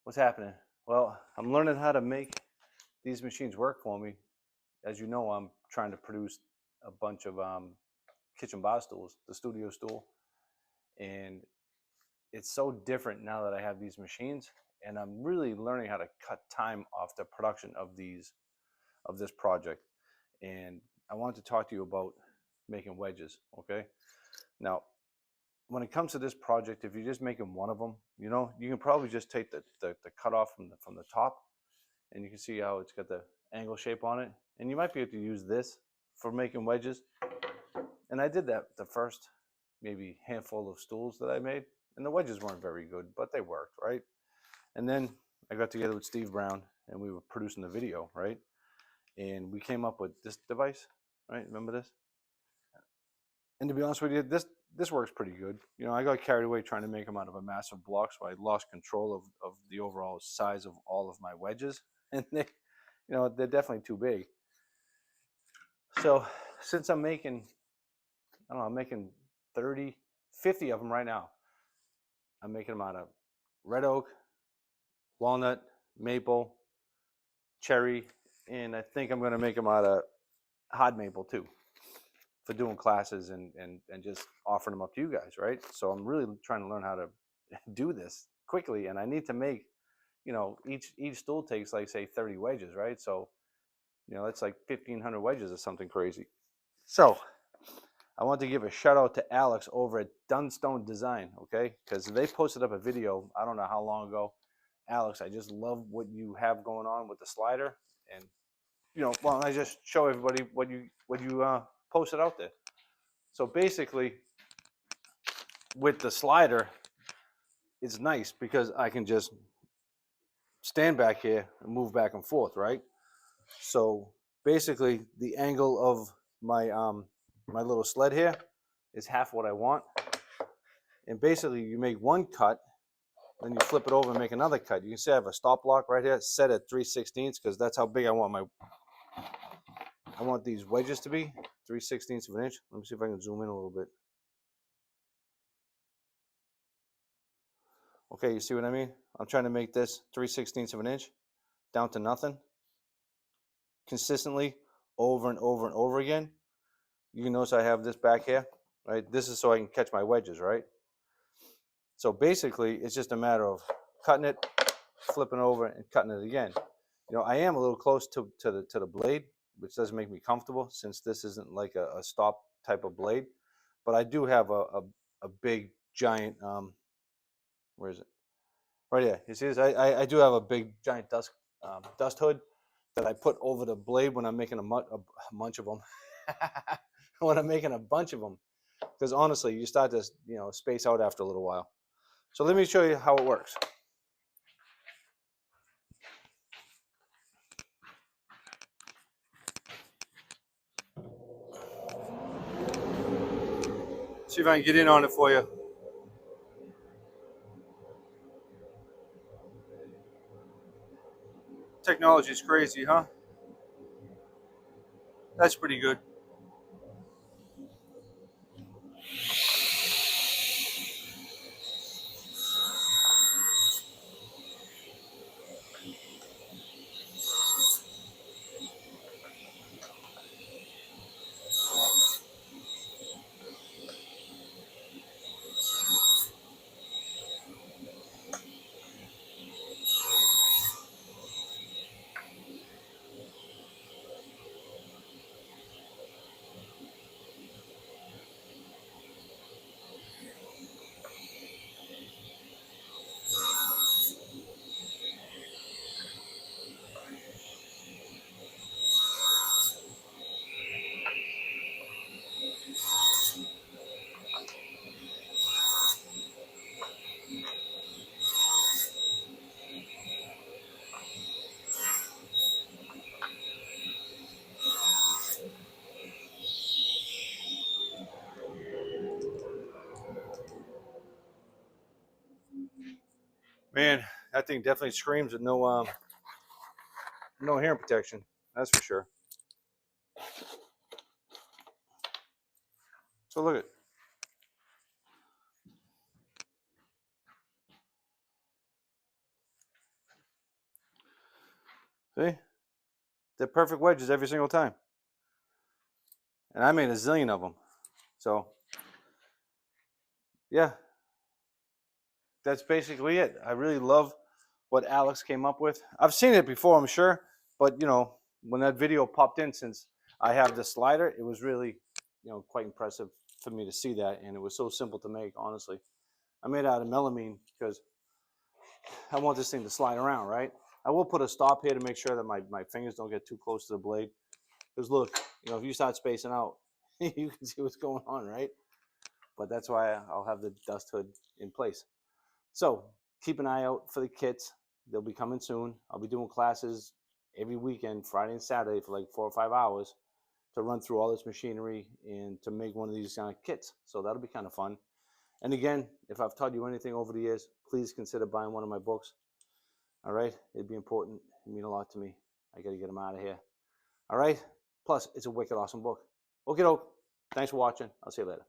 What's happening? Well, I'm learning how to make these machines work for me. As you know, I'm trying to produce a bunch of kitchen bar stools, the studio stool, and it's so different now that I have these machines, and I'm really learning how to cut time off the production of this project. And I wanted to talk to you about making wedges. Okay, now when it comes to this project, if you're just making one of them, you can probably just take the cut off from the top, and you can see how it's got the angle shape on it. And you might be able to use this for making wedges. And I did that the first maybe handful of stools that I made, and the wedges weren't very good, but they worked, right? And then I got together with Steve Brown, and we were producing the video, right? And we came up with this device, right? Remember this? And to be honest with you, this works pretty good. I got carried away trying to make them out of a massive block, so I lost control of the overall size of all of my wedges, and they're definitely too big. So since I'm making, I don't know, I'm making 30, 50 of them right now. I'm making them out of red oak, walnut, maple, cherry, and I think I'm going to make them out of hard maple too, for doing classes and just offering them up to you guys, right? So I'm really trying to learn how to do this quickly, and I need to make, each stool takes like say 30 wedges, right? So that's like 1,500 wedges or something crazy. So I want to give a shout out to Alex over at Dunstone Design, okay? Because they posted up a video, I don't know how long ago. Alex, I just love what you have going on with the slider, and why don't I just show everybody what you posted out there? So basically, with the slider, it's nice because I can just stand back here and move back and forth, right? So basically, the angle of my little sled here is half what I want. And basically, you make one cut, then you flip it over and make another cut. You can see I have a stop block right here set at 3/16 because that's how big I want these wedges to be, 3/16 of an inch. Let me see if I can zoom in a little bit. Okay, you see what I mean? I'm trying to make this 3/16 of an inch down to nothing consistently over and over and over again. You can notice I have this back here, right? This is so I can catch my wedges, right? So basically, it's just a matter of cutting it, flipping over, and cutting it again. I am a little close to the blade, which doesn't make me comfortable since this isn't like a stop type of blade. But I do have a big giant where is it? Right here. You see this? I do have a big giant dust hood that I put over the blade when I'm making a bunch of them. When I'm making a bunch of them, because honestly, you start to space out after a little while. So let me show you how it works. See if I can get in on it for you. Technology is crazy, huh? That's pretty good. Man, that thing definitely screams with no hearing protection. That's for sure. So look at. See? They're perfect wedges every single time. And I made a zillion of them. So, yeah, that's basically it. I really love what Alex came up with. I've seen it before, I'm sure, but you know, when that video popped in, since I have the slider, it was really, you know, quite impressive for me to see that, and it was so simple to make. Honestly, I made it out of melamine because I want this thing to slide around, right? I will put a stop here to make sure that my fingers don't get too close to the blade. Because look, you know, if you start spacing out, you can see what's going on, right? But that's why I'll have the dust hood in place. So keep an eye out for the kits. They'll be coming soon. I'll be doing classes every weekend, Friday and Saturday, for like 4 or 5 hours to run through all this machinery and to make one of these kind of kits. So that'll be kind of fun. And again, if I've taught you anything over the years, please consider buying one of my books. All right? It'd be important. It'd mean a lot to me. I got to get them out of here. All right? Plus, it's a wicked awesome book. Okay, doke. Thanks for watching. I'll see you later.